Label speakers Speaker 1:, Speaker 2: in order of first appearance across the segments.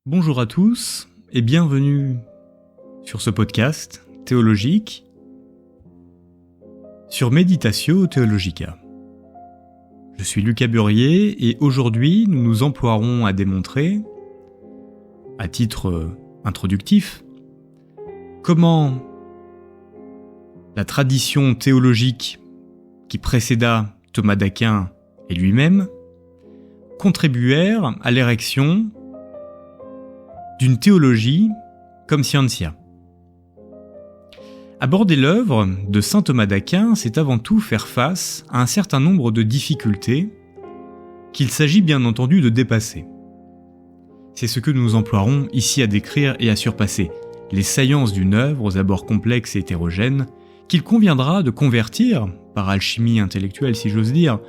Speaker 1: Bonjour à tous et bienvenue sur ce podcast théologique sur Meditatio Theologica. Je suis Lucas Burier et aujourd'hui nous nous emploierons à démontrer, à titre introductif, comment la tradition théologique qui précéda Thomas d'Aquin et lui-même contribuèrent à l'érection d'une théologie comme scientia. Aborder l'œuvre de saint Thomas d'Aquin, c'est avant tout faire face à un certain nombre de difficultés qu'il s'agit bien entendu de dépasser. C'est ce que nous emploierons ici à décrire et à surpasser, les saillances d'une œuvre aux abords complexes et hétérogènes qu'il conviendra de convertir, par alchimie intellectuelle si j'ose dire,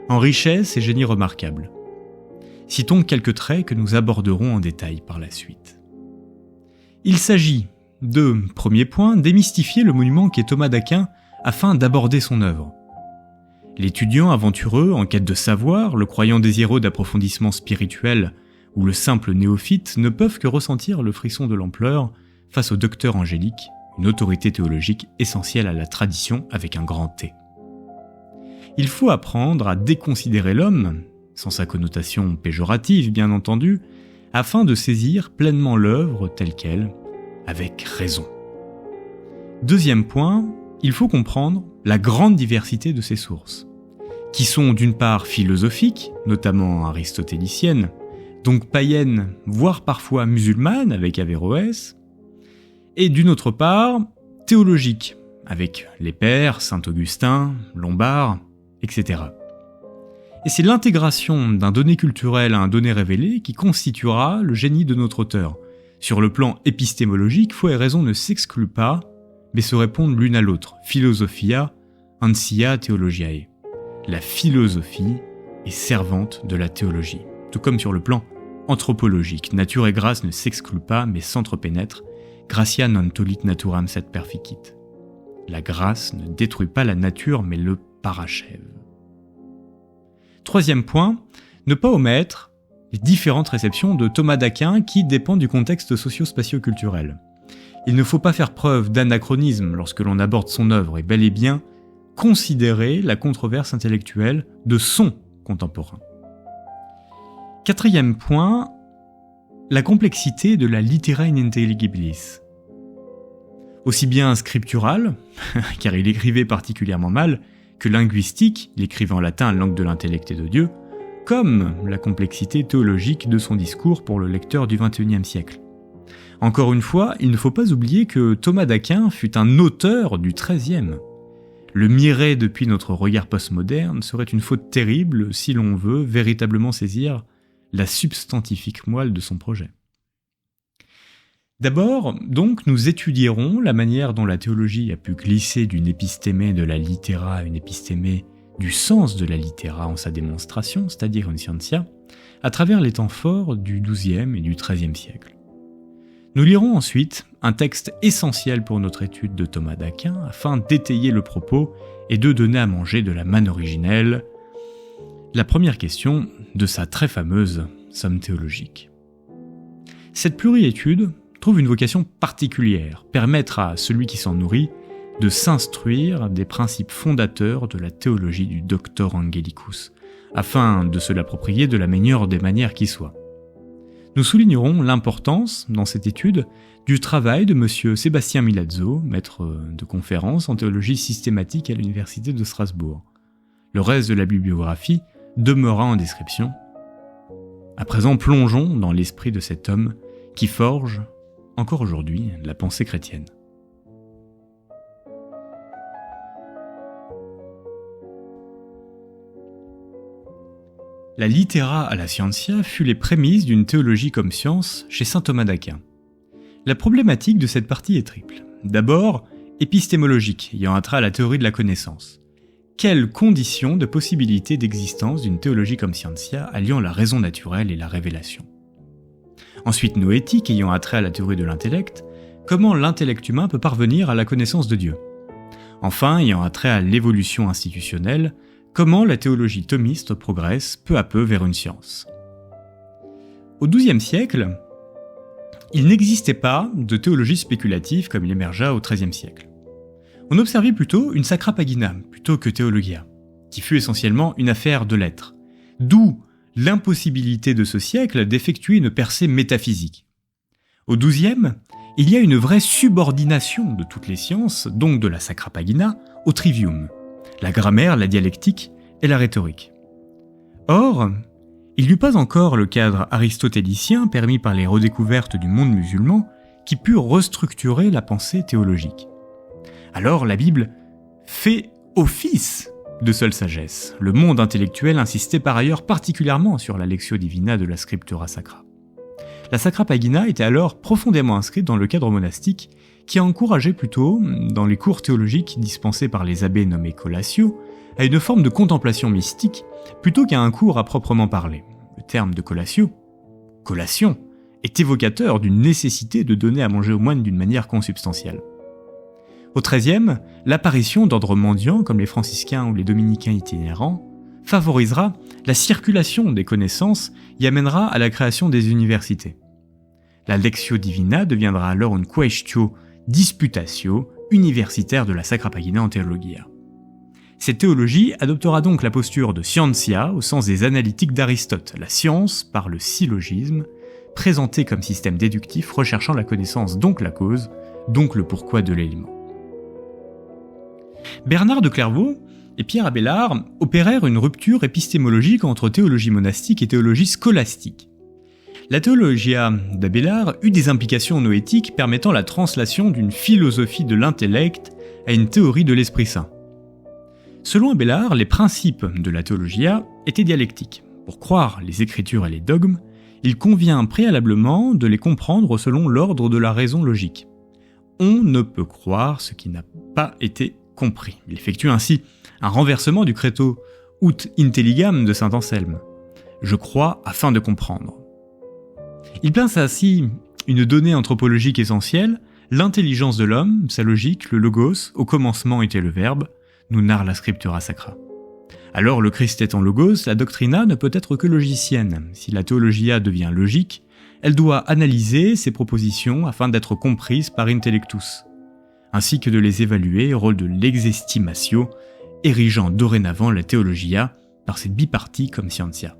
Speaker 1: en richesse et génie remarquable. Citons quelques traits que nous aborderons en détail par la suite. Il s'agit de, premier point, démystifier le monument qu'est Thomas d'Aquin afin d'aborder son œuvre. L'étudiant aventureux en quête de savoir, le croyant désireux d'approfondissement spirituel ou le simple néophyte ne peuvent que ressentir le frisson de l'ampleur face au docteur angélique, une autorité théologique essentielle à la tradition avec un grand T. Il faut apprendre à déconsidérer l'homme, sans sa connotation péjorative bien entendu, afin de saisir pleinement l'œuvre telle qu'elle, avec raison. Deuxième point, il faut comprendre la grande diversité de ses sources, qui sont d'une part philosophiques, notamment aristotéliciennes, donc païennes, voire parfois musulmanes avec Averroès, et d'une autre part théologiques, avec les pères, saint Augustin, Lombard, etc. Et c'est l'intégration d'un donné culturel à un donné révélé qui constituera le génie de notre auteur. Sur le plan épistémologique, foi et raison ne s'excluent pas, mais se répondent l'une à l'autre. Philosophia, ansia theologiae. La philosophie est servante de la théologie. Tout comme sur le plan anthropologique, nature et grâce ne s'excluent pas, mais s'entrepénètrent. Gratia non tollit naturam sed perficit. La grâce ne détruit pas la nature, mais le parachève. Troisième point, ne pas omettre les différentes réceptions de Thomas d'Aquin qui dépendent du contexte socio-spatio-culturel. Il ne faut pas faire preuve d'anachronisme lorsque l'on aborde son œuvre et bel et bien considérer la controverse intellectuelle de son contemporain. Quatrième point, la complexité de la litera in intelligibilis. Aussi bien scriptural, car il écrivait particulièrement mal, que linguistique, il écrivait en latin langue de l'intellect et de Dieu, comme la complexité théologique de son discours pour le lecteur du XXIe siècle. Encore une fois, il ne faut pas oublier que Thomas d'Aquin fut un auteur du XIIIe. Le mirer depuis notre regard postmoderne serait une faute terrible si l'on veut véritablement saisir la substantifique moelle de son projet. D'abord, donc, nous étudierons la manière dont la théologie a pu glisser d'une épistémé de la littéra à une épistémé du sens de la littéra en sa démonstration, c'est-à-dire une scientia, à travers les temps forts du XIIe et du XIIIe siècle. Nous lirons ensuite un texte essentiel pour notre étude de Thomas d'Aquin afin d'étayer le propos et de donner à manger de la manne originelle, la première question de sa très fameuse somme théologique. Cette pluriétude trouve une vocation particulière, permettre à celui qui s'en nourrit de s'instruire des principes fondateurs de la théologie du Doctor Angelicus, afin de se l'approprier de la meilleure des manières qui soit. Nous soulignerons l'importance, dans cette étude, du travail de M. Sébastien Milazzo, maître de conférences en théologie systématique à l'Université de Strasbourg. Le reste de la bibliographie demeurera en description. À présent, plongeons dans l'esprit de cet homme qui forge, encore aujourd'hui, la pensée chrétienne. La littéra à la scientia fut les prémices d'une théologie comme science chez saint Thomas d'Aquin. La problématique de cette partie est triple. D'abord, épistémologique, ayant attrait à la théorie de la connaissance. Quelles conditions de possibilité d'existence d'une théologie comme scientia alliant la raison naturelle et la révélation? Ensuite, noétique, ayant attrait à la théorie de l'intellect, comment l'intellect humain peut parvenir à la connaissance de Dieu? Enfin, ayant attrait à l'évolution institutionnelle, comment la théologie thomiste progresse peu à peu vers une science. Au XIIe siècle, il n'existait pas de théologie spéculative comme il émergea au XIIIe siècle. On observait plutôt une sacra pagina plutôt que théologia, qui fut essentiellement une affaire de lettres, d'où l'impossibilité de ce siècle d'effectuer une percée métaphysique. Au XIIe, il y a une vraie subordination de toutes les sciences, donc de la sacra pagina, au trivium, la grammaire, la dialectique et la rhétorique. Or, il n'y eut pas encore le cadre aristotélicien permis par les redécouvertes du monde musulman qui put restructurer la pensée théologique. Alors la Bible fait office de seule sagesse. Le monde intellectuel insistait par ailleurs particulièrement sur la lectio divina de la scriptura sacra. La sacra pagina était alors profondément inscrite dans le cadre monastique qui encourageait plutôt, dans les cours théologiques dispensés par les abbés nommés collatio, à une forme de contemplation mystique plutôt qu'à un cours à proprement parler. Le terme de collatio, collation, est évocateur d'une nécessité de donner à manger aux moines d'une manière consubstantielle. Au XIIIe, l'apparition d'ordres mendiants comme les franciscains ou les dominicains itinérants favorisera la circulation des connaissances et amènera à la création des universités. La lectio divina deviendra alors une quaestio disputatio universitaire de la Sacra Pagina en Theologia. Cette théologie adoptera donc la posture de scientia au sens des analytiques d'Aristote, la science par le syllogisme, présentée comme système déductif recherchant la connaissance donc la cause, donc le pourquoi de l'élément. Bernard de Clairvaux et Pierre Abélard opérèrent une rupture épistémologique entre théologie monastique et théologie scolastique. La théologia d'Abélard eut des implications noétiques permettant la translation d'une philosophie de l'intellect à une théorie de l'Esprit Saint. Selon Abélard, les principes de la théologia étaient dialectiques. Pour croire les Écritures et les dogmes, il convient préalablement de les comprendre selon l'ordre de la raison logique. On ne peut croire ce qui n'a pas été compris. Il effectue ainsi un renversement du credo ut intelligam de saint Anselme. Je crois afin de comprendre. Il place ainsi une donnée anthropologique essentielle, l'intelligence de l'homme, sa logique, le logos, au commencement était le verbe, nous narre la scriptura sacra. Alors le Christ étant logos, la doctrina ne peut être que logicienne. Si la théologia devient logique, elle doit analyser ses propositions afin d'être comprise par intellectus, ainsi que de les évaluer au rôle de l'exestimatio, érigeant dorénavant la théologia par cette bipartie comme scientia.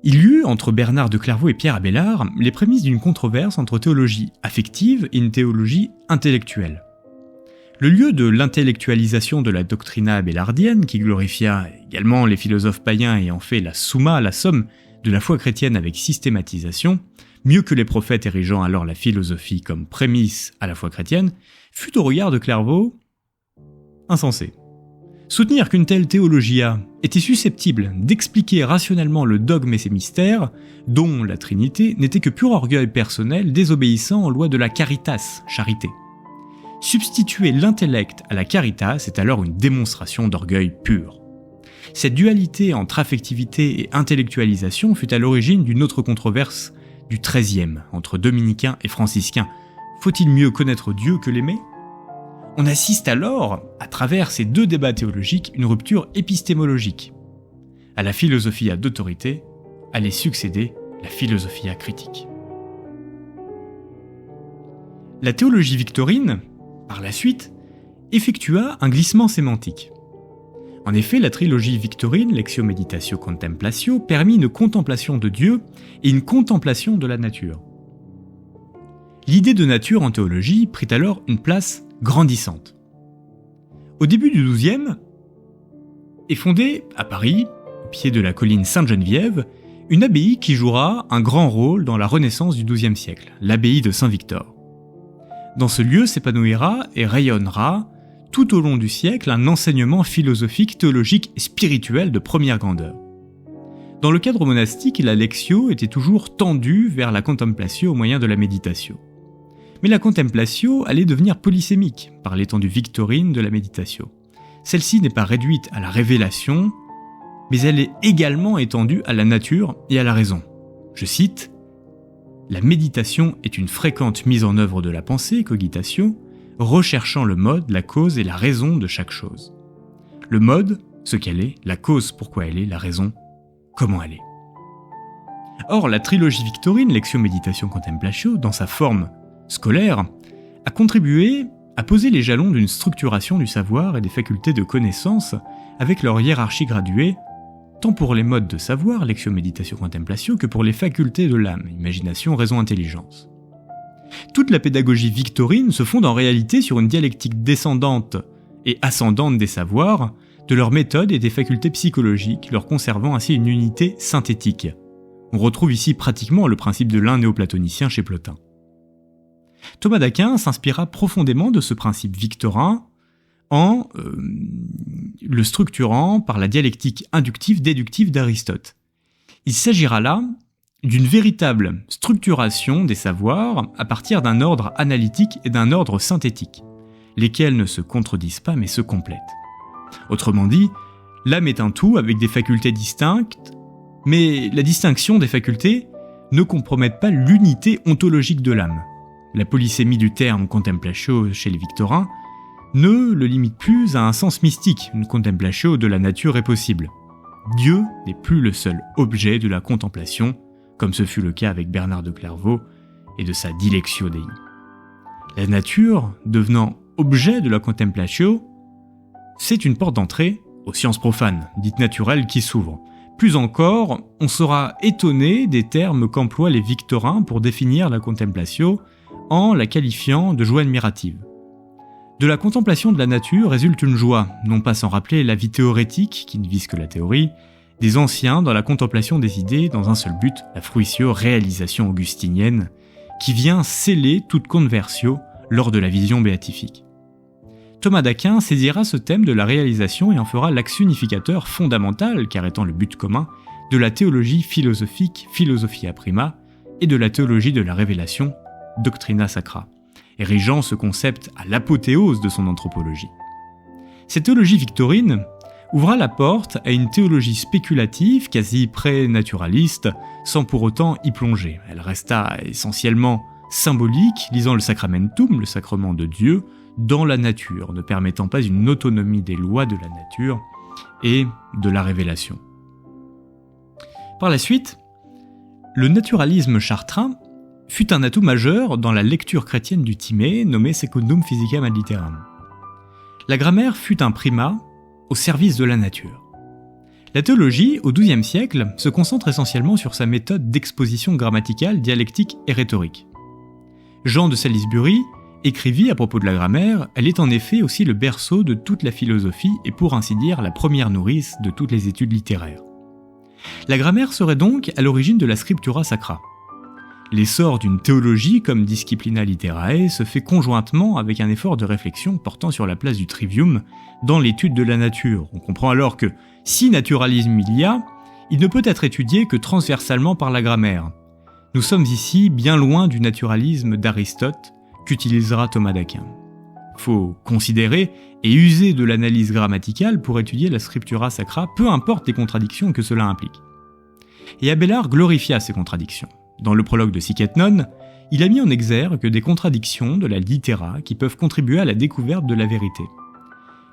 Speaker 1: Il y eut, entre Bernard de Clairvaux et Pierre Abélard, les prémices d'une controverse entre théologie affective et une théologie intellectuelle. Le lieu de l'intellectualisation de la doctrina abélardienne, qui glorifia également les philosophes païens et en fait la summa, la somme de la foi chrétienne avec systématisation, mieux que les prophètes érigeant alors la philosophie comme prémisse à la foi chrétienne, fut au regard de Clairvaux insensé. Soutenir qu'une telle théologia était susceptible d'expliquer rationnellement le dogme et ses mystères, dont la Trinité, n'était que pur orgueil personnel désobéissant aux lois de la caritas, charité. Substituer l'intellect à la caritas est alors une démonstration d'orgueil pur. Cette dualité entre affectivité et intellectualisation fut à l'origine d'une autre controverse du XIIIe, entre dominicains et franciscains. Faut-il mieux connaître Dieu que l'aimer ? On assiste alors, à travers ces deux débats théologiques, une rupture épistémologique. À la philosophia d'autorité allait succéder la philosophia critique. La théologie victorine, par la suite, effectua un glissement sémantique. En effet, la trilogie victorine, Lectio Meditatio Contemplatio, permit une contemplation de Dieu et une contemplation de la nature. L'idée de nature en théologie prit alors une place grandissante. Au début du XIIe, est fondée à Paris, au pied de la colline Sainte-Geneviève, une abbaye qui jouera un grand rôle dans la Renaissance du XIIe siècle, l'abbaye de Saint-Victor. Dans ce lieu s'épanouira et rayonnera tout au long du siècle un enseignement philosophique, théologique et spirituel de première grandeur. Dans le cadre monastique, la lectio était toujours tendue vers la contemplatio au moyen de la méditation. Mais la contemplatio allait devenir polysémique par l'étendue victorine de la méditation. Celle-ci n'est pas réduite à la révélation, mais elle est également étendue à la nature et à la raison. Je cite, « La méditation est une fréquente mise en œuvre de la pensée, cogitatio, recherchant le mode, la cause et la raison de chaque chose. Le mode, ce qu'elle est, la cause, pourquoi elle est, la raison, comment elle est. » Or, la trilogie victorine, Lectio Meditatio Contemplatio, dans sa forme scolaire, a contribué à poser les jalons d'une structuration du savoir et des facultés de connaissance avec leur hiérarchie graduée, tant pour les modes de savoir, Lectio Meditatio Contemplatio, que pour les facultés de l'âme, imagination, raison, intelligence. Toute la pédagogie victorine se fonde en réalité sur une dialectique descendante et ascendante des savoirs, de leurs méthodes et des facultés psychologiques, leur conservant ainsi une unité synthétique. On retrouve ici pratiquement le principe de l'un néoplatonicien chez Plotin. Thomas d'Aquin s'inspira profondément de ce principe victorin en le structurant par la dialectique inductive-déductive d'Aristote. Il s'agira là d'une véritable structuration des savoirs à partir d'un ordre analytique et d'un ordre synthétique, lesquels ne se contredisent pas mais se complètent. Autrement dit, l'âme est un tout avec des facultés distinctes, mais la distinction des facultés ne compromet pas l'unité ontologique de l'âme. La polysémie du terme contemplatio chez les victorins ne le limite plus à un sens mystique, une contemplatio de la nature est possible. Dieu n'est plus le seul objet de la contemplation, comme ce fut le cas avec Bernard de Clairvaux et de sa Dilectio Dei. La nature, devenant objet de la contemplatio, c'est une porte d'entrée aux sciences profanes, dites naturelles, qui s'ouvrent. Plus encore, on sera étonné des termes qu'emploient les victorins pour définir la contemplatio en la qualifiant de joie admirative. De la contemplation de la nature résulte une joie, non pas sans rappeler la vie théorétique, qui ne vise que la théorie, des anciens dans la contemplation des idées dans un seul but, la fruitio réalisation augustinienne, qui vient sceller toute conversio lors de la vision béatifique. Thomas d'Aquin saisira ce thème de la réalisation et en fera l'axe unificateur fondamental, car étant le but commun, de la théologie philosophique, Philosophia Prima, et de la théologie de la révélation, Doctrina Sacra, érigeant ce concept à l'apothéose de son anthropologie. Cette théologie victorine ouvra la porte à une théologie spéculative, quasi pré-naturaliste, sans pour autant y plonger. Elle resta essentiellement symbolique, lisant le sacramentum, le sacrement de Dieu, dans la nature, ne permettant pas une autonomie des lois de la nature et de la révélation. Par la suite, le naturalisme chartrain fut un atout majeur dans la lecture chrétienne du Timée, nommé Secundum Physicam ad Litteram. La grammaire fut un primat au service de la nature. La théologie, au XIIe siècle, se concentre essentiellement sur sa méthode d'exposition grammaticale, dialectique et rhétorique. Jean de Salisbury écrivit à propos de la grammaire, elle est en effet aussi le berceau de toute la philosophie et pour ainsi dire la première nourrice de toutes les études littéraires. La grammaire serait donc à l'origine de la scriptura sacra. L'essor d'une théologie comme disciplina literae se fait conjointement avec un effort de réflexion portant sur la place du trivium dans l'étude de la nature. On comprend alors que, si naturalisme il y a, il ne peut être étudié que transversalement par la grammaire. Nous sommes ici bien loin du naturalisme d'Aristote qu'utilisera Thomas d'Aquin. Faut considérer et user de l'analyse grammaticale pour étudier la scriptura sacra, peu importe les contradictions que cela implique. Et Abélard glorifia ces contradictions. Dans le prologue de Sic et Non, il a mis en exergue des contradictions de la littéra qui peuvent contribuer à la découverte de la vérité.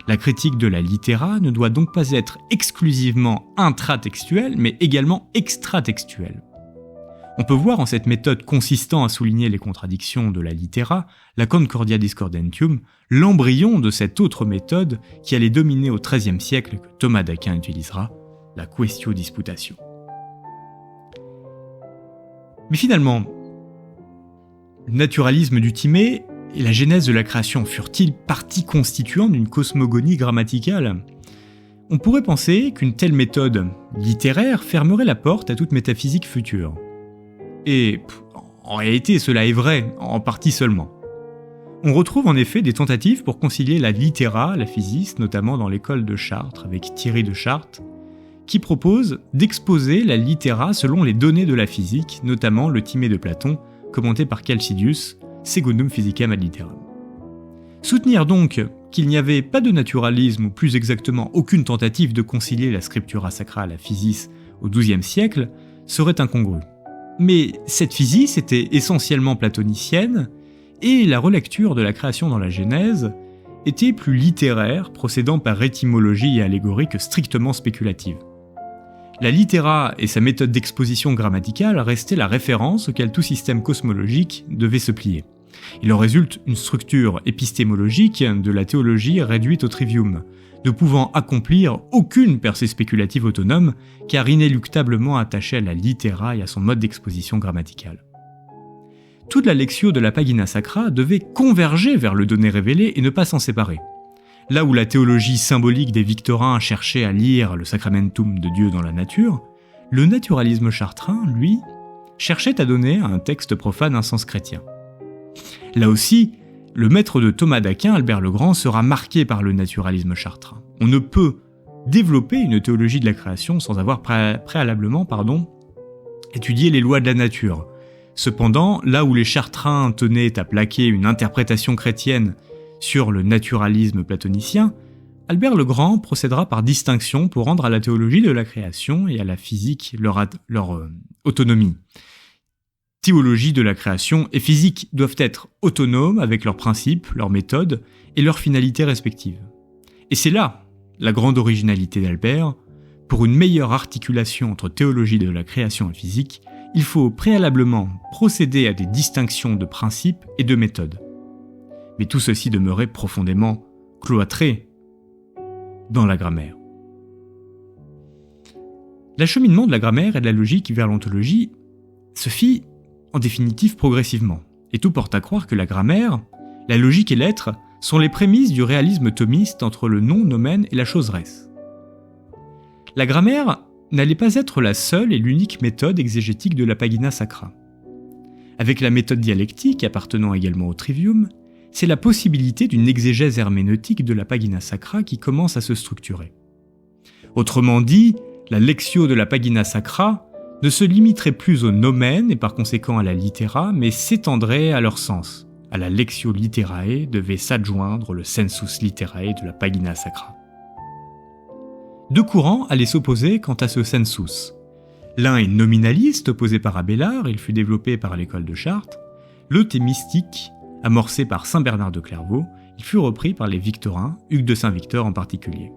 Speaker 1: La critique de la littéra ne doit donc pas être exclusivement intratextuelle, mais également extratextuelle. On peut voir en cette méthode consistant à souligner les contradictions de la littéra, la Concordia Discordentium, l'embryon de cette autre méthode qui allait dominer au XIIIe siècle que Thomas d'Aquin utilisera, la Quaestio Disputatio. Mais finalement, le naturalisme du Timée et la genèse de la création furent-ils partie constituante d'une cosmogonie grammaticale ? On pourrait penser qu'une telle méthode littéraire fermerait la porte à toute métaphysique future. Et en réalité, cela est vrai, en partie seulement. On retrouve en effet des tentatives pour concilier la littéra, la physis, notamment dans l'école de Chartres avec Thierry de Chartres, qui propose d'exposer la littéra selon les données de la physique, notamment le Timée de Platon, commenté par Chalcidius, Secundum Physicam ad Litteram. Soutenir donc qu'il n'y avait pas de naturalisme, ou plus exactement aucune tentative de concilier la scriptura sacra à la physis au XIIe siècle, serait incongru. Mais cette physis était essentiellement platonicienne, et la relecture de la création dans la Genèse était plus littéraire, procédant par étymologie et allégorie que strictement spéculative. La littéra et sa méthode d'exposition grammaticale restaient la référence auquel tout système cosmologique devait se plier. Il en résulte une structure épistémologique de la théologie réduite au trivium, ne pouvant accomplir aucune percée spéculative autonome, car inéluctablement attachée à la littéra et à son mode d'exposition grammaticale. Toute la lectio de la Pagina Sacra devait converger vers le donné révélé et ne pas s'en séparer. Là où la théologie symbolique des Victorins cherchait à lire le sacramentum de Dieu dans la nature, le naturalisme chartrain, lui, cherchait à donner à un texte profane un sens chrétien. Là aussi, le maître de Thomas d'Aquin, Albert le Grand, sera marqué par le naturalisme chartrain. On ne peut développer une théologie de la création sans avoir préalablement étudié les lois de la nature. Cependant, là où les chartrains tenaient à plaquer une interprétation chrétienne sur le naturalisme platonicien, Albert le Grand procédera par distinction pour rendre à la théologie de la création et à la physique leur autonomie. Théologie de la création et physique doivent être autonomes avec leurs principes, leurs méthodes et leurs finalités respectives. Et c'est là la grande originalité d'Albert. Pour une meilleure articulation entre théologie de la création et physique, il faut préalablement procéder à des distinctions de principes et de méthodes. Mais tout ceci demeurait profondément cloîtré dans la grammaire. L'acheminement de la grammaire et de la logique vers l'ontologie se fit en définitive progressivement, et tout porte à croire que la grammaire, la logique et l'être sont les prémices du réalisme thomiste entre le non-nomen et la chose res. La grammaire n'allait pas être la seule et l'unique méthode exégétique de la Pagina Sacra. Avec la méthode dialectique, appartenant également au trivium, c'est la possibilité d'une exégèse herméneutique de la Pagina Sacra qui commence à se structurer. Autrement dit, la lectio de la Pagina Sacra ne se limiterait plus au nomen et par conséquent à la littera, mais s'étendrait à leur sens. À la lectio litterae devait s'adjoindre le sensus litterae de la Pagina Sacra. Deux courants allaient s'opposer quant à ce sensus. L'un est nominaliste, opposé par Abélard, il fut développé par l'école de Chartres. L'autre est mystique, amorcé par saint Bernard de Clairvaux, il fut repris par les Victorins, Hugues de Saint-Victor en particulier.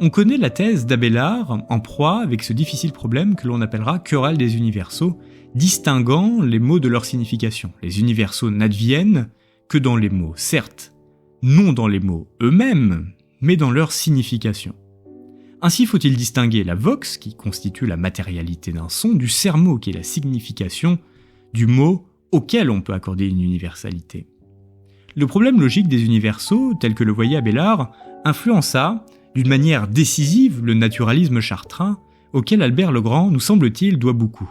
Speaker 1: On connaît la thèse d'Abélard en proie avec ce difficile problème que l'on appellera querelle des universaux, distinguant les mots de leur signification. Les universaux n'adviennent que dans les mots, certes, non dans les mots eux-mêmes, mais dans leur signification. Ainsi faut-il distinguer la vox, qui constitue la matérialité d'un son, du sermo, qui est la signification du mot auquel on peut accorder une universalité. Le problème logique des universaux, tel que le voyait Abélard, influença d'une manière décisive le naturalisme chartrain, auquel Albert le Grand, nous semble-t-il, doit beaucoup.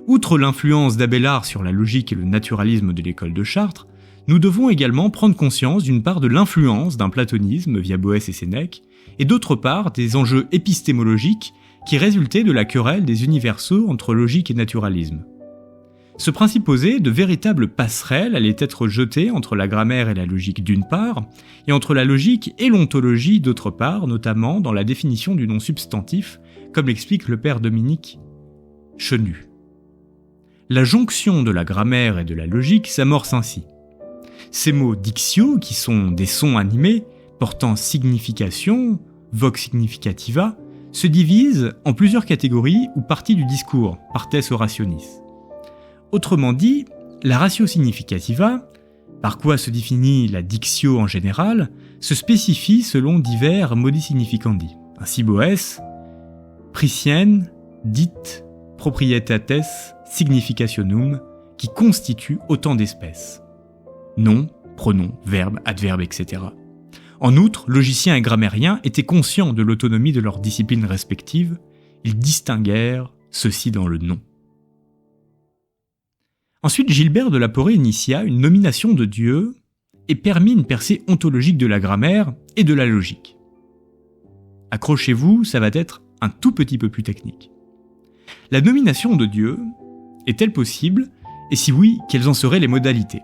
Speaker 1: Outre l'influence d'Abélard sur la logique et le naturalisme de l'école de Chartres, nous devons également prendre conscience d'une part de l'influence d'un platonisme via Boès et Sénèque, et d'autre part des enjeux épistémologiques qui résultaient de la querelle des universaux entre logique et naturalisme. Ce principe posé, de véritables passerelles allaient être jetées entre la grammaire et la logique d'une part, et entre la logique et l'ontologie d'autre part, notamment dans la définition du nom substantif, comme l'explique le père Dominique Chenu. La jonction de la grammaire et de la logique s'amorce ainsi. Ces mots dictio, qui sont des sons animés, portant signification, vox significativa, se divisent en plusieurs catégories ou parties du discours, partes orationis. Autrement dit, la ratio significativa, par quoi se définit la dictio en général, se spécifie selon divers modi significandi. Ainsi Boès, priscienne, dite, proprietates, significationum, qui constituent autant d'espèces. Nom, pronom, verbe, adverbe, etc. En outre, logiciens et grammairiens étaient conscients de l'autonomie de leurs disciplines respectives, ils distinguèrent ceci dans le nom. Ensuite, Gilbert de la Porée initia une nomination de Dieu et permit une percée ontologique de la grammaire et de la logique. Accrochez-vous, ça va être un tout petit peu plus technique. La nomination de Dieu est-elle possible, et si oui, quelles en seraient les modalités ?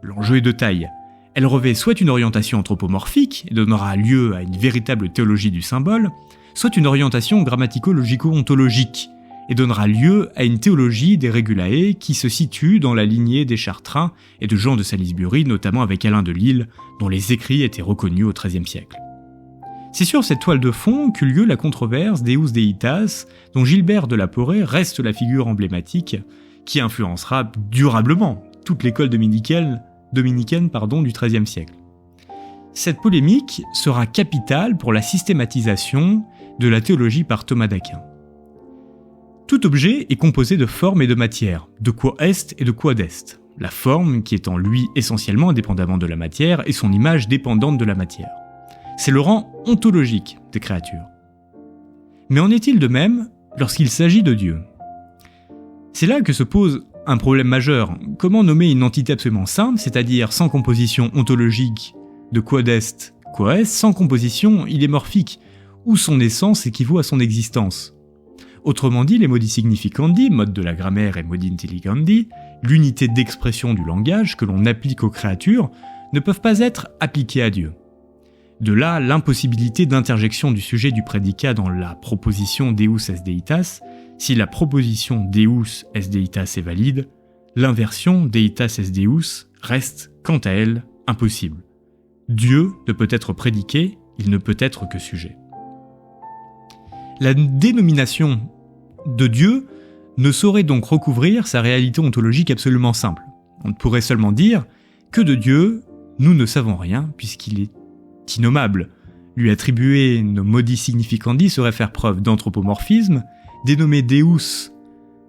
Speaker 1: L'enjeu est de taille. Elle revêt soit une orientation anthropomorphique et donnera lieu à une véritable théologie du symbole, soit une orientation grammatico-logico-ontologique et donnera lieu à une théologie des Regulae qui se situe dans la lignée des Chartrains et de Jean de Salisbury, notamment avec Alain de Lille, dont les écrits étaient reconnus au XIIIe siècle. C'est sur cette toile de fond qu'eut lieu la controverse Deus Deitas, dont Gilbert de la Porrée reste la figure emblématique, qui influencera durablement toute l'école dominicaine du XIIIe siècle. Cette polémique sera capitale pour la systématisation de la théologie par Thomas d'Aquin. Tout objet est composé de forme et de matière, de quo est et de quod est. La forme qui est en lui essentiellement indépendamment de la matière et son image dépendante de la matière. C'est le rang ontologique des créatures. Mais en est-il de même lorsqu'il s'agit de Dieu ? C'est là que se pose un problème majeur. Comment nommer une entité absolument simple, c'est-à-dire sans composition ontologique de quod est, quo est, sans composition idémorphique, où son essence équivaut à son existence ? Autrement dit, les modi significandi, mode de la grammaire et modi intelligandi, l'unité d'expression du langage que l'on applique aux créatures, ne peuvent pas être appliqués à Dieu. De là, l'impossibilité d'interjection du sujet du prédicat dans la proposition Deus est Deitas. Si la proposition Deus est Deitas est valide, l'inversion Deitas est Deus reste, quant à elle, impossible. Dieu ne peut être prédiqué, il ne peut être que sujet. La dénomination de Dieu ne saurait donc recouvrir sa réalité ontologique absolument simple. On pourrait seulement dire que de Dieu, nous ne savons rien puisqu'il est innommable. Lui attribuer nos modi significandi serait faire preuve d'anthropomorphisme, dénommer Deus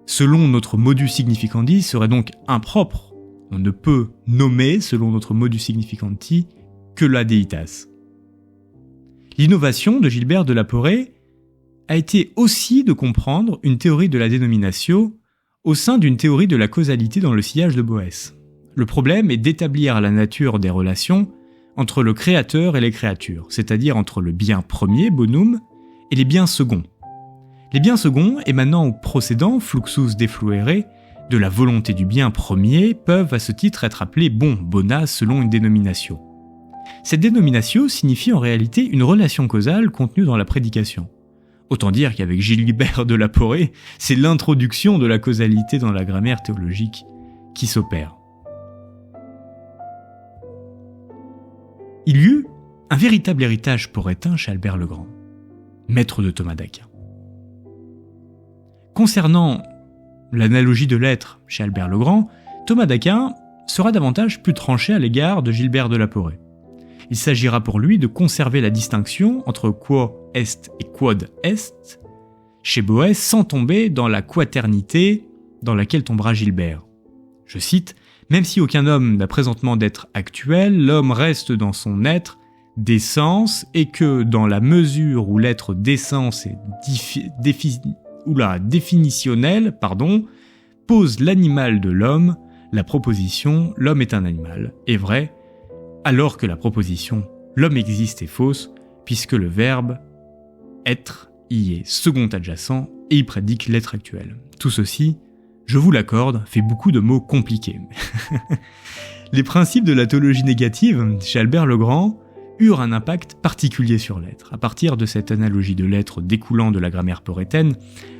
Speaker 1: selon notre modus significandi serait donc impropre. On ne peut nommer selon notre modus significandi que la Deitas. L'innovation de Gilbert de la Porrée a été aussi de comprendre une théorie de la dénominatio au sein d'une théorie de la causalité dans le sillage de Boès. Le problème est d'établir la nature des relations entre le créateur et les créatures, c'est-à-dire entre le bien premier, bonum, et les biens seconds. Les biens seconds, émanant ou procédant, fluxus defluere, de la volonté du bien premier, peuvent à ce titre être appelés bons, bona, selon une dénomination. Cette dénominatio signifie en réalité une relation causale contenue dans la prédication. Autant dire qu'avec Gilbert de la Porrée, c'est l'introduction de la causalité dans la grammaire théologique qui s'opère. Il y eut un véritable héritage porrétain chez Albert le Grand, maître de Thomas d'Aquin. Concernant l'analogie de l'être chez Albert le Grand, Thomas d'Aquin sera davantage plus tranché à l'égard de Gilbert de la Porrée. Il s'agira pour lui de conserver la distinction entre quo est et quod est chez Boès sans tomber dans la quaternité dans laquelle tombera Gilbert. Je cite, « Même si aucun homme n'a présentement d'être actuel, l'homme reste dans son être d'essence et que dans la mesure où l'être d'essence est définitionnel, pose l'animal de l'homme, la proposition « l'homme est un animal » est vraie, alors que la proposition « l'homme existe » est fausse, puisque le verbe « être » y est second adjacent et y prédique l'être actuel. Tout ceci, je vous l'accorde, fait beaucoup de mots compliqués. Les principes de la théologie négative, chez Albert le Grand, eurent un impact particulier sur l'être. À partir de cette analogie de l'être découlant de la grammaire porrétaine,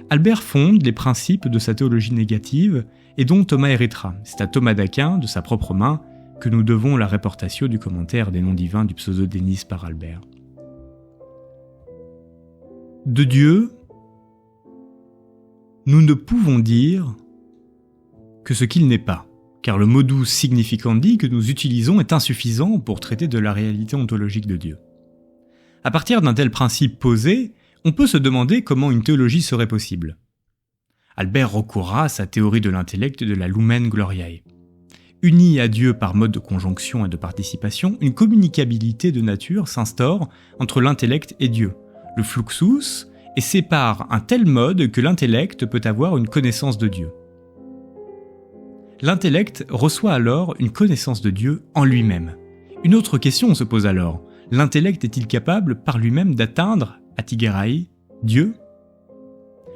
Speaker 1: Albert fonde les principes de sa théologie négative et dont Thomas héritera. C'est à Thomas d'Aquin, de sa propre main, que nous devons la réportatio du commentaire des noms divins du Pseudodénis par Albert. De Dieu, nous ne pouvons dire que ce qu'il n'est pas, car le modus significandi que nous utilisons est insuffisant pour traiter de la réalité ontologique de Dieu. À partir d'un tel principe posé, on peut se demander comment une théologie serait possible. Albert recourra à sa théorie de l'intellect de la Lumen Gloriae. Unis à Dieu par mode de conjonction et de participation, une communicabilité de nature s'instaure entre l'intellect et Dieu, le fluxus, et sépare un tel mode que l'intellect peut avoir une connaissance de Dieu. L'intellect reçoit alors une connaissance de Dieu en lui-même. Une autre question se pose alors. L'intellect est-il capable par lui-même d'atteindre, atigerai, Dieu ?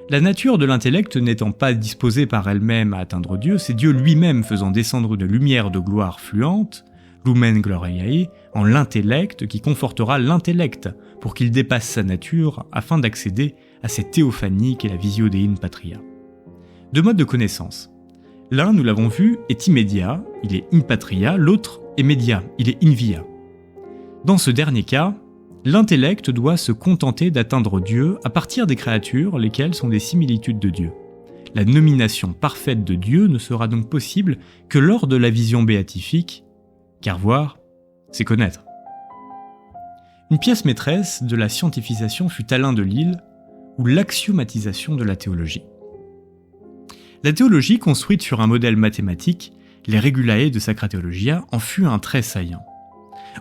Speaker 1: La nature de l'intellect n'étant pas disposée par elle-même à atteindre Dieu, c'est Dieu lui-même faisant descendre une lumière de gloire fluente, Lumen Gloriae, en l'intellect qui confortera l'intellect pour qu'il dépasse sa nature afin d'accéder à cette théophanie qu'est la visio Dei in patria. Deux modes de connaissance. L'un, nous l'avons vu, est immédiat, il est in patria, l'autre est média, il est in via. Dans ce dernier cas, l'intellect doit se contenter d'atteindre Dieu à partir des créatures, lesquelles sont des similitudes de Dieu. La nomination parfaite de Dieu ne sera donc possible que lors de la vision béatifique, car voir, c'est connaître. Une pièce maîtresse de la scientifisation fut Alain de Lille, ou l'axiomatisation de la théologie. La théologie, construite sur un modèle mathématique, les Regulae de Sacra Theologia, en fut un trait saillant.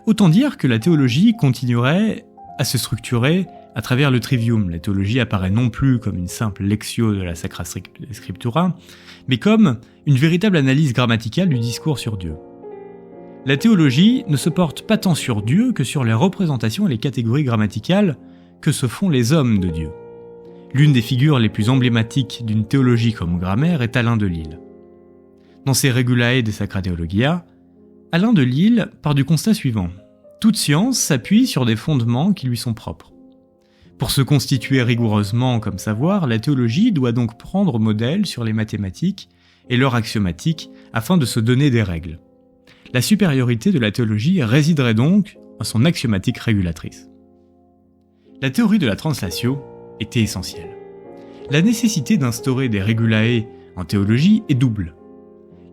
Speaker 1: Autant dire que la théologie continuerait à se structurer à travers le trivium. La théologie apparaît non plus comme une simple lectio de la Sacra Scriptura, mais comme une véritable analyse grammaticale du discours sur Dieu. La théologie ne se porte pas tant sur Dieu que sur les représentations et les catégories grammaticales que se font les hommes de Dieu. L'une des figures les plus emblématiques d'une théologie comme grammaire est Alain de Lille. Dans ses Regulae de Sacra Theologia, Alain de Lille part du constat suivant. Toute science s'appuie sur des fondements qui lui sont propres. Pour se constituer rigoureusement comme savoir, la théologie doit donc prendre modèle sur les mathématiques et leur axiomatique afin de se donner des règles. La supériorité de la théologie résiderait donc en son axiomatique régulatrice. La théorie de la translatio était essentielle. La nécessité d'instaurer des Regulae en théologie est double.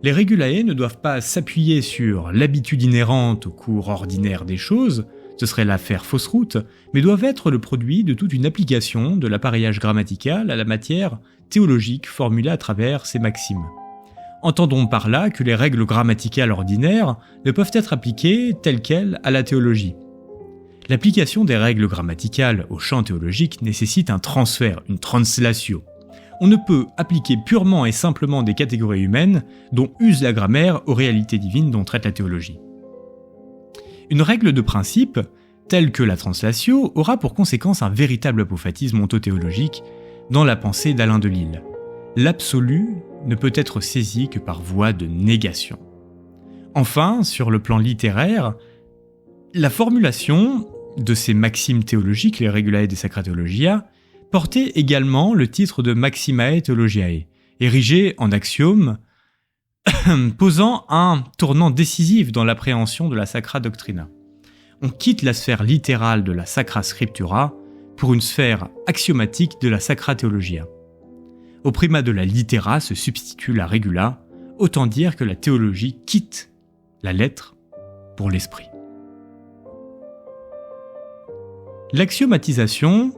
Speaker 1: Les Regulae ne doivent pas s'appuyer sur l'habitude inhérente au cours ordinaire des choses, ce serait là faire fausse route, mais doivent être le produit de toute une application de l'appareillage grammatical à la matière théologique formulée à travers ces maximes. Entendons par là que les règles grammaticales ordinaires ne peuvent être appliquées telles quelles à la théologie. L'application des règles grammaticales au champ théologique nécessite un transfert, une translatio. On ne peut appliquer purement et simplement des catégories humaines dont use la grammaire aux réalités divines dont traite la théologie. Une règle de principe, telle que la translatio, aura pour conséquence un véritable apophatisme ontothéologique dans la pensée d'Alain de Lille. L'absolu ne peut être saisi que par voie de négation. Enfin, sur le plan littéraire, la formulation de ces maximes théologiques, les Regulae de Sacra Theologia, portait également le titre de Maximae Theologiae, érigé en axiome, posant un tournant décisif dans l'appréhension de la Sacra Doctrina. On quitte la sphère littérale de la Sacra Scriptura pour une sphère axiomatique de la Sacra Theologia. Au primat de la littera se substitue la regula, autant dire que la théologie quitte la lettre pour l'esprit. L'axiomatisation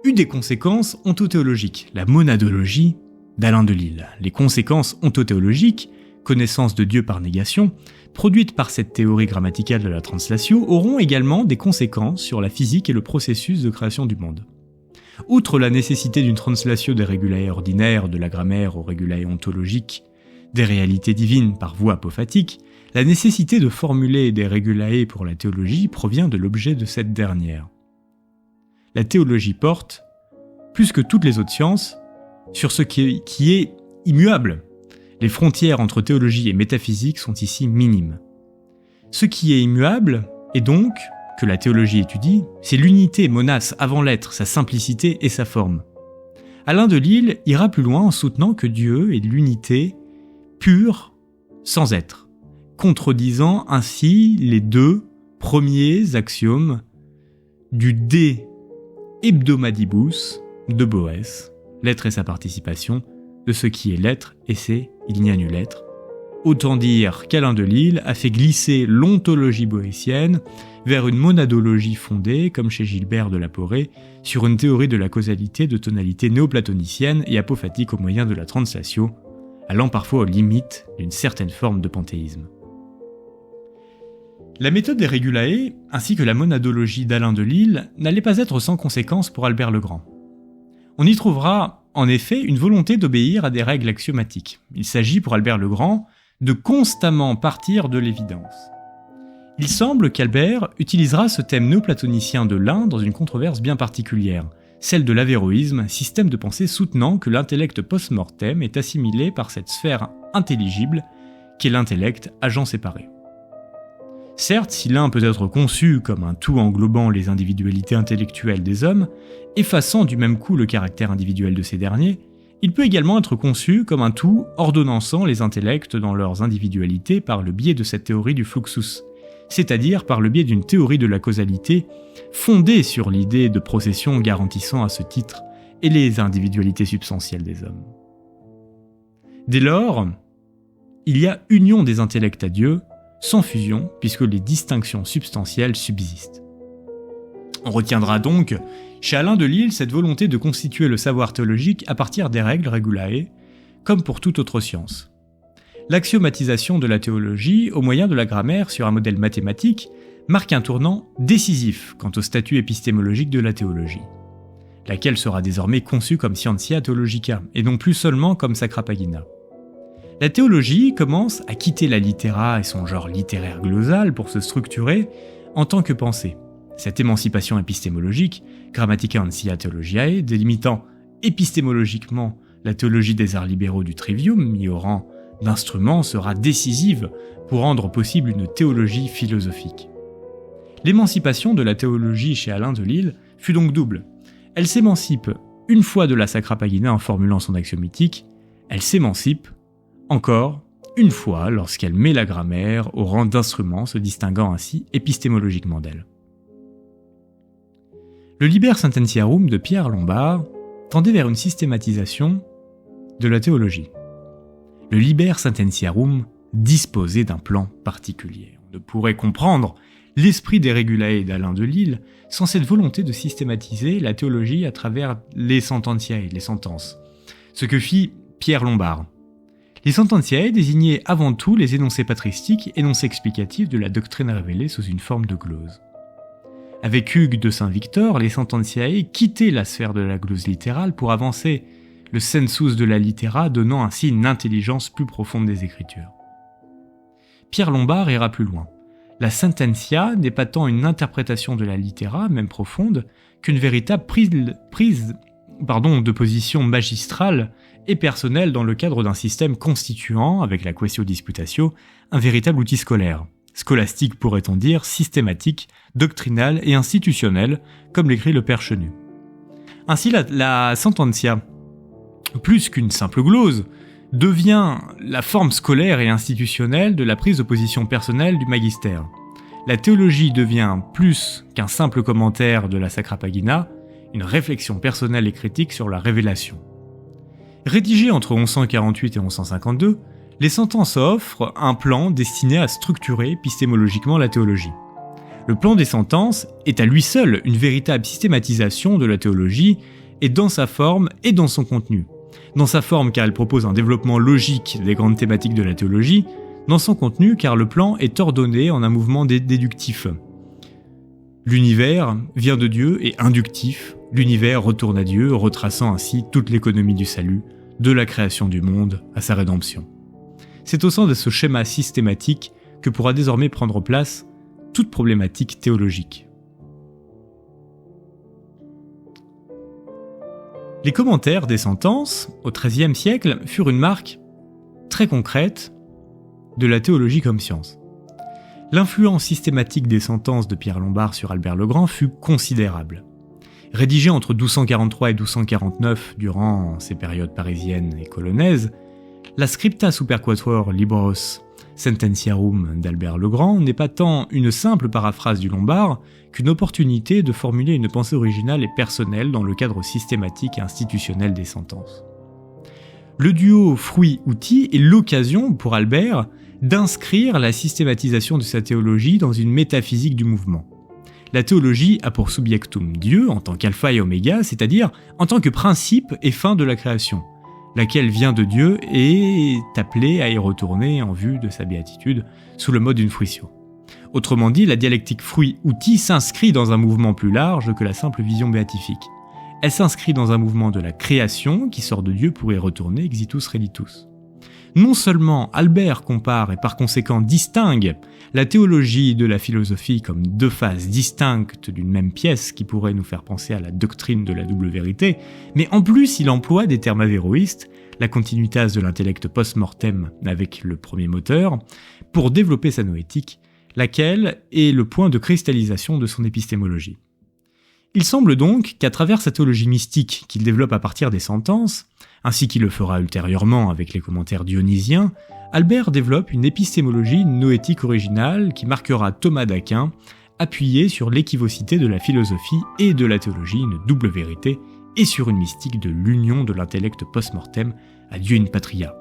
Speaker 1: eut des conséquences ontothéologiques, la monadologie d'Alain de Lille. Les conséquences ontothéologiques, connaissance de Dieu par négation, produites par cette théorie grammaticale de la translatio, auront également des conséquences sur la physique et le processus de création du monde. Outre la nécessité d'une translatio des Regulae ordinaires de la grammaire aux Regulae ontologiques, des réalités divines par voie apophatique, la nécessité de formuler des Regulae pour la théologie provient de l'objet de cette dernière. La théologie porte, plus que toutes les autres sciences, sur ce qui est immuable. Les frontières entre théologie et métaphysique sont ici minimes. Ce qui est immuable, et donc, que la théologie étudie, c'est l'unité monas avant l'être, sa simplicité et sa forme. Alain de Lille ira plus loin en soutenant que Dieu est l'unité pure sans être, contredisant ainsi les deux premiers axiomes du De Hebdomadibus de Boès, l'être et sa participation, de ce qui est l'être et c'est il n'y a nul être. Autant dire qu'Alain de Lille a fait glisser l'ontologie boétienne vers une monadologie fondée, comme chez Gilbert de la Porée, sur une théorie de la causalité de tonalité néoplatonicienne et apophatique au moyen de la translatio, allant parfois aux limites d'une certaine forme de panthéisme. La méthode des Regulae, ainsi que la monadologie d'Alain de Lille, n'allait pas être sans conséquence pour Albert le Grand. On y trouvera, en effet, une volonté d'obéir à des règles axiomatiques. Il s'agit pour Albert le Grand de constamment partir de l'évidence. Il semble qu'Albert utilisera ce thème néoplatonicien de l'un dans une controverse bien particulière, celle de l'avéroïsme, système de pensée soutenant que l'intellect post-mortem est assimilé par cette sphère intelligible qu'est l'intellect agent séparé. Certes, si l'un peut être conçu comme un tout englobant les individualités intellectuelles des hommes, effaçant du même coup le caractère individuel de ces derniers, il peut également être conçu comme un tout ordonnançant les intellects dans leurs individualités par le biais de cette théorie du fluxus, c'est-à-dire par le biais d'une théorie de la causalité fondée sur l'idée de procession garantissant à ce titre et les individualités substantielles des hommes. Dès lors, il y a union des intellects à Dieu, sans fusion, puisque les distinctions substantielles subsistent. On retiendra donc, chez Alain de Lille, cette volonté de constituer le savoir théologique à partir des règles regulae, comme pour toute autre science. L'axiomatisation de la théologie, au moyen de la grammaire sur un modèle mathématique, marque un tournant décisif quant au statut épistémologique de la théologie, laquelle sera désormais conçue comme scientia theologica, et non plus seulement comme sacra pagina. La théologie commence à quitter la littéra et son genre littéraire glosal pour se structurer en tant que pensée. Cette émancipation épistémologique, grammatica ancia theologiae, délimitant épistémologiquement la théologie des arts libéraux du trivium, mis au rang d'instrument, sera décisive pour rendre possible une théologie philosophique. L'émancipation de la théologie chez Alain de Lille fut donc double. Elle s'émancipe une fois de la sacra pagina en formulant son axiométique, elle s'émancipe encore une fois lorsqu'elle met la grammaire au rang d'instrument, se distinguant ainsi épistémologiquement d'elle. Le Liber Sententiarum de Pierre Lombard tendait vers une systématisation de la théologie. Le Liber Sententiarum disposait d'un plan particulier. On ne pourrait comprendre l'esprit des Regulae d'Alain de Lille sans cette volonté de systématiser la théologie à travers les sententiae, les sentences, ce que fit Pierre Lombard. Les sententiae désignaient avant tout les énoncés patristiques, énoncés explicatifs de la doctrine révélée sous une forme de glose. Avec Hugues de Saint-Victor, les sententiae quittaient la sphère de la glose littérale pour avancer le sensus de la littera, donnant ainsi une intelligence plus profonde des Écritures. Pierre Lombard ira plus loin. La sententia n'est pas tant une interprétation de la littera, même profonde, qu'une véritable prise de position magistrale et personnelle dans le cadre d'un système constituant, avec la quaestio disputatio, un véritable outil scolaire. Scolastique pourrait-on dire, systématique, doctrinal et institutionnel, comme l'écrit le Père Chenu. Ainsi la sententia, plus qu'une simple glose, devient la forme scolaire et institutionnelle de la prise de position personnelle du magistère. La théologie devient plus qu'un simple commentaire de la Sacra Pagina, une réflexion personnelle et critique sur la révélation. Rédigées entre 1148 et 1152, les sentences offrent un plan destiné à structurer épistémologiquement la théologie. Le plan des sentences est à lui seul une véritable systématisation de la théologie, et dans sa forme et dans son contenu. Dans sa forme car elle propose un développement logique des grandes thématiques de la théologie, dans son contenu car le plan est ordonné en un mouvement déductif. L'univers vient de Dieu et inductif, l'univers retourne à Dieu, retraçant ainsi toute l'économie du salut, de la création du monde à sa rédemption. C'est au sein de ce schéma systématique que pourra désormais prendre place toute problématique théologique. Les commentaires des sentences, au XIIIe siècle, furent une marque très concrète de la théologie comme science. L'influence systématique des sentences de Pierre Lombard sur Albert le Grand fut considérable. Rédigée entre 1243 et 1249 durant ces périodes parisiennes et colonnaises, la Scripta Superquator Libros Sententiarum d'Albert le Grand n'est pas tant une simple paraphrase du Lombard qu'une opportunité de formuler une pensée originale et personnelle dans le cadre systématique et institutionnel des sentences. Le duo fruit-outil est l'occasion pour Albert d'inscrire la systématisation de sa théologie dans une métaphysique du mouvement. La théologie a pour subjectum Dieu en tant qu'alpha et oméga, c'est-à-dire en tant que principe et fin de la création, laquelle vient de Dieu et est appelée à y retourner en vue de sa béatitude sous le mode d'une fruitio. Autrement dit, la dialectique fruit-outil s'inscrit dans un mouvement plus large que la simple vision béatifique. Elle s'inscrit dans un mouvement de la création qui sort de Dieu pour y retourner exitus reditus. Non seulement Albert compare et par conséquent distingue la théologie de la philosophie comme deux phases distinctes d'une même pièce qui pourrait nous faire penser à la doctrine de la double vérité, mais en plus il emploie des termes avéroïstes, la continuitas de l'intellect post-mortem avec le premier moteur, pour développer sa noétique, laquelle est le point de cristallisation de son épistémologie. Il semble donc qu'à travers sa théologie mystique qu'il développe à partir des sentences, ainsi qu'il le fera ultérieurement avec les commentaires dionysiens, Albert développe une épistémologie noétique originale qui marquera Thomas d'Aquin, appuyée sur l'équivocité de la philosophie et de la théologie, une double vérité, et sur une mystique de l'union de l'intellect post-mortem à Dieu in patria,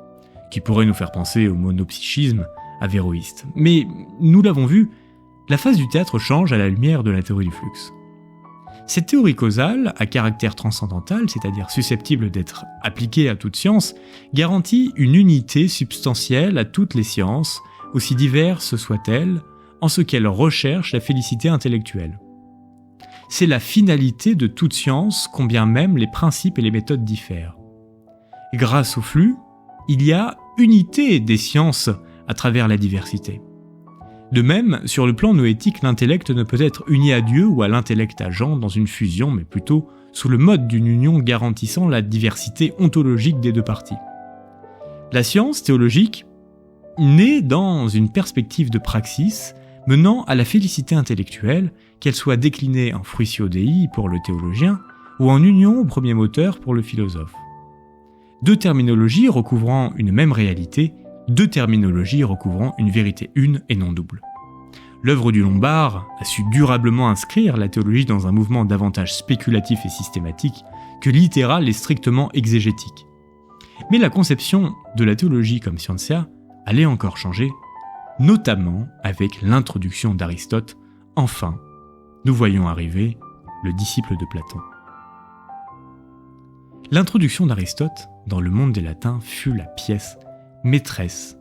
Speaker 1: qui pourrait nous faire penser au monopsychisme avéroïste. Mais, nous l'avons vu, la phase du théâtre change à la lumière de la théorie du flux. Cette théorie causale, à caractère transcendantal, c'est-à-dire susceptible d'être appliquée à toute science, garantit une unité substantielle à toutes les sciences, aussi diverses soient-elles, en ce qu'elles recherchent la félicité intellectuelle. C'est la finalité de toute science, combien même les principes et les méthodes diffèrent. Et grâce au flux, il y a unité des sciences à travers la diversité. De même, sur le plan noétique, l'intellect ne peut être uni à Dieu ou à l'intellect agent dans une fusion, mais plutôt sous le mode d'une union garantissant la diversité ontologique des deux parties. La science théologique naît dans une perspective de praxis menant à la félicité intellectuelle, qu'elle soit déclinée en fruitio Dei pour le théologien ou en union au premier moteur pour le philosophe. Deux terminologies recouvrant une même réalité, deux terminologies recouvrant une vérité une et non double. L'œuvre du Lombard a su durablement inscrire la théologie dans un mouvement davantage spéculatif et systématique que littéral et strictement exégétique. Mais la conception de la théologie comme scientia allait encore changer, notamment avec l'introduction d'Aristote. Enfin, nous voyons arriver le disciple de Platon. L'introduction d'Aristote dans le monde des latins fut la pièce maîtresse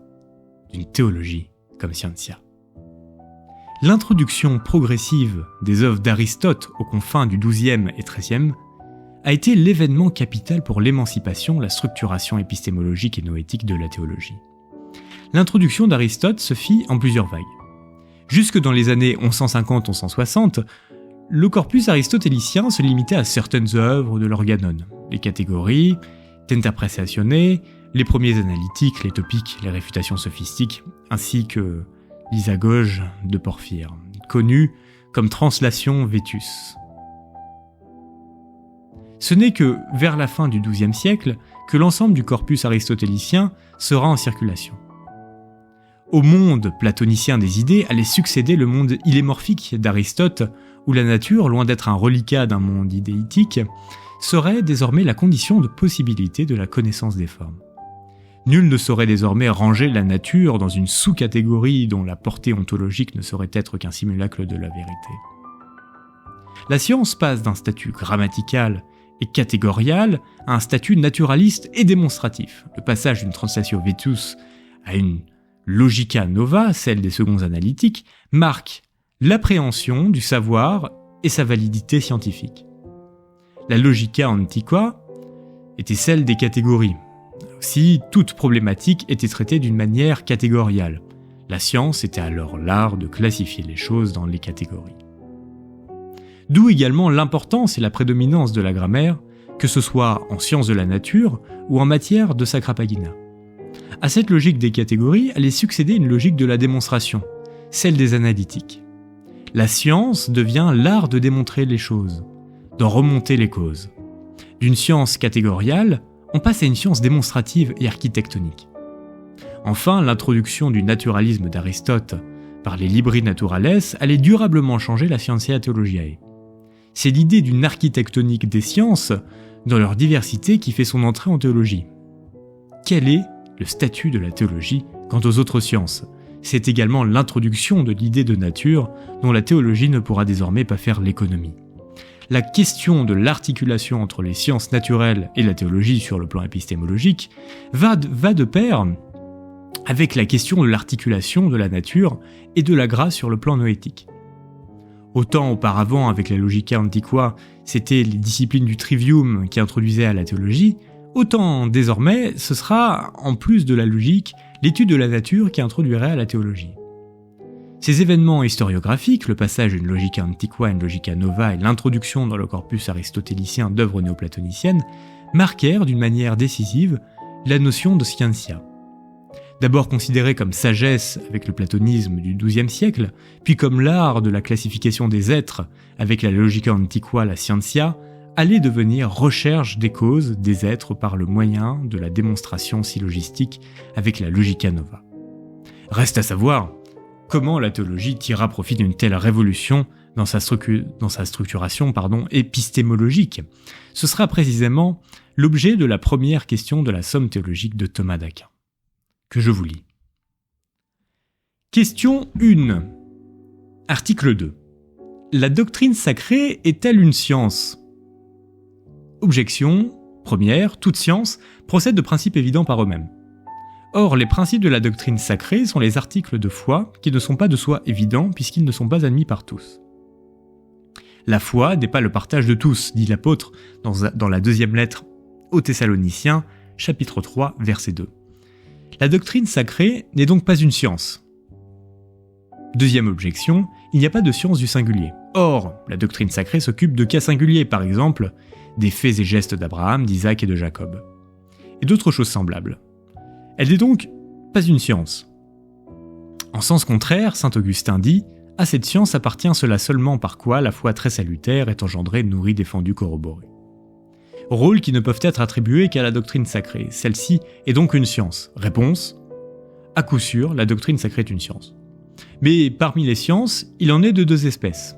Speaker 1: d'une théologie comme scientia. L'introduction progressive des œuvres d'Aristote aux confins du XIIe et XIIIe a été l'événement capital pour l'émancipation, la structuration épistémologique et noétique de la théologie. L'introduction d'Aristote se fit en plusieurs vagues. Jusque dans les années 1150-1160, le corpus aristotélicien se limitait à certaines œuvres de l'organon, les catégories, Tentar-Praeciatione, les premiers analytiques, les topiques, les réfutations sophistiques, ainsi que l'Isagoge de Porphyre, connue comme translation Vetus. Ce n'est que vers la fin du XIIe siècle que l'ensemble du corpus aristotélicien sera en circulation. Au monde platonicien des idées allait succéder le monde illémorphique d'Aristote, où la nature, loin d'être un reliquat d'un monde idéitique, serait désormais la condition de possibilité de la connaissance des formes. Nul ne saurait désormais ranger la nature dans une sous-catégorie dont la portée ontologique ne saurait être qu'un simulacre de la vérité. La science passe d'un statut grammatical et catégorial à un statut naturaliste et démonstratif. Le passage d'une translatio Vetus à une logica nova, celle des seconds analytiques, marque l'appréhension du savoir et sa validité scientifique. La logica antiqua était celle des catégories. Aussi, toute problématique était traitée d'une manière catégoriale. La science était alors l'art de classifier les choses dans les catégories. D'où également l'importance et la prédominance de la grammaire, que ce soit en sciences de la nature ou en matière de sacra pagina. À cette logique des catégories allait succéder une logique de la démonstration, celle des analytiques. La science devient l'art de démontrer les choses, d'en remonter les causes. D'une science catégoriale, on passe à une science démonstrative et architectonique. Enfin, l'introduction du naturalisme d'Aristote par les libri naturales allait durablement changer la scientia theologiae. C'est l'idée d'une architectonique des sciences, dans leur diversité, qui fait son entrée en théologie. Quel est le statut de la théologie quant aux autres sciences ? C'est également l'introduction de l'idée de nature, dont la théologie ne pourra désormais pas faire l'économie. La question de l'articulation entre les sciences naturelles et la théologie sur le plan épistémologique va de pair avec la question de l'articulation de la nature et de la grâce sur le plan noétique. Autant auparavant, avec la logica antiqua, c'était les disciplines du trivium qui introduisaient à la théologie, autant désormais, ce sera, en plus de la logique, l'étude de la nature qui introduirait à la théologie. Ces événements historiographiques, le passage d'une logica antiqua à une logica nova et l'introduction dans le corpus aristotélicien d'œuvres néoplatoniciennes, marquèrent d'une manière décisive la notion de scientia. D'abord considérée comme sagesse avec le platonisme du XIIe siècle, puis comme l'art de la classification des êtres avec la logica antiqua, la scientia, allait devenir recherche des causes des êtres par le moyen de la démonstration syllogistique avec la logica nova. Reste à savoir comment la théologie tira profit d'une telle révolution dans sa structuration épistémologique. Ce sera précisément l'objet de la première question de la somme théologique de Thomas d'Aquin, que je vous lis. Question 1. Article 2. La doctrine sacrée est-elle une science ? Objection. Première, toute science procède de principes évidents par eux-mêmes. Or, les principes de la doctrine sacrée sont les articles de foi qui ne sont pas de soi évidents puisqu'ils ne sont pas admis par tous. La foi n'est pas le partage de tous, dit l'apôtre dans la deuxième lettre aux Thessaloniciens, chapitre 3, verset 2. La doctrine sacrée n'est donc pas une science. Deuxième objection, il n'y a pas de science du singulier. Or, la doctrine sacrée s'occupe de cas singuliers, par exemple, des faits et gestes d'Abraham, d'Isaac et de Jacob, et d'autres choses semblables. Elle n'est donc pas une science. En sens contraire, saint Augustin dit « À cette science appartient cela seulement par quoi la foi très salutaire est engendrée, nourrie, défendue, corroborée. » Rôles qui ne peuvent être attribués qu'à la doctrine sacrée. Celle-ci est donc une science. Réponse : à coup sûr, la doctrine sacrée est une science. Mais parmi les sciences, il en est de deux espèces.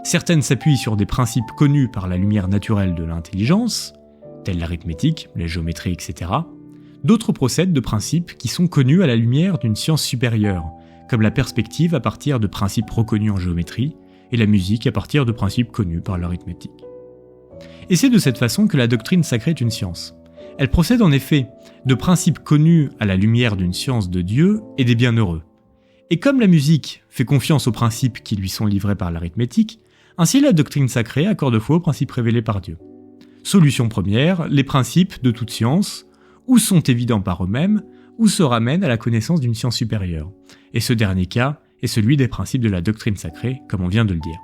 Speaker 1: Certaines s'appuient sur des principes connus par la lumière naturelle de l'intelligence, tels l'arithmétique, la géométrie, etc. D'autres procèdent de principes qui sont connus à la lumière d'une science supérieure, comme la perspective à partir de principes reconnus en géométrie et la musique à partir de principes connus par l'arithmétique. Et c'est de cette façon que la doctrine sacrée est une science. Elle procède en effet de principes connus à la lumière d'une science de Dieu et des bienheureux. Et comme la musique fait confiance aux principes qui lui sont livrés par l'arithmétique, ainsi la doctrine sacrée accorde foi aux principes révélés par Dieu. Solution première, les principes de toute science, ou sont évidents par eux-mêmes, ou se ramènent à la connaissance d'une science supérieure. Et ce dernier cas est celui des principes de la doctrine sacrée, comme on vient de le dire.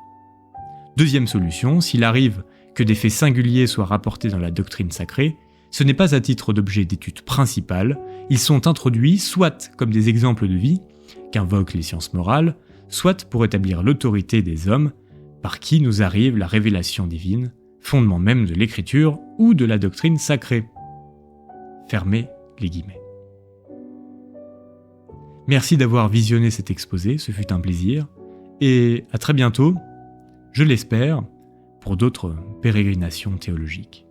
Speaker 1: Deuxième solution, s'il arrive que des faits singuliers soient rapportés dans la doctrine sacrée, ce n'est pas à titre d'objet d'étude principale, ils sont introduits soit comme des exemples de vie, qu'invoquent les sciences morales, soit pour établir l'autorité des hommes, par qui nous arrive la révélation divine, fondement même de l'écriture ou de la doctrine sacrée. Fermez les guillemets. Merci d'avoir visionné cet exposé, ce fut un plaisir, et à très bientôt, je l'espère, pour d'autres pérégrinations théologiques.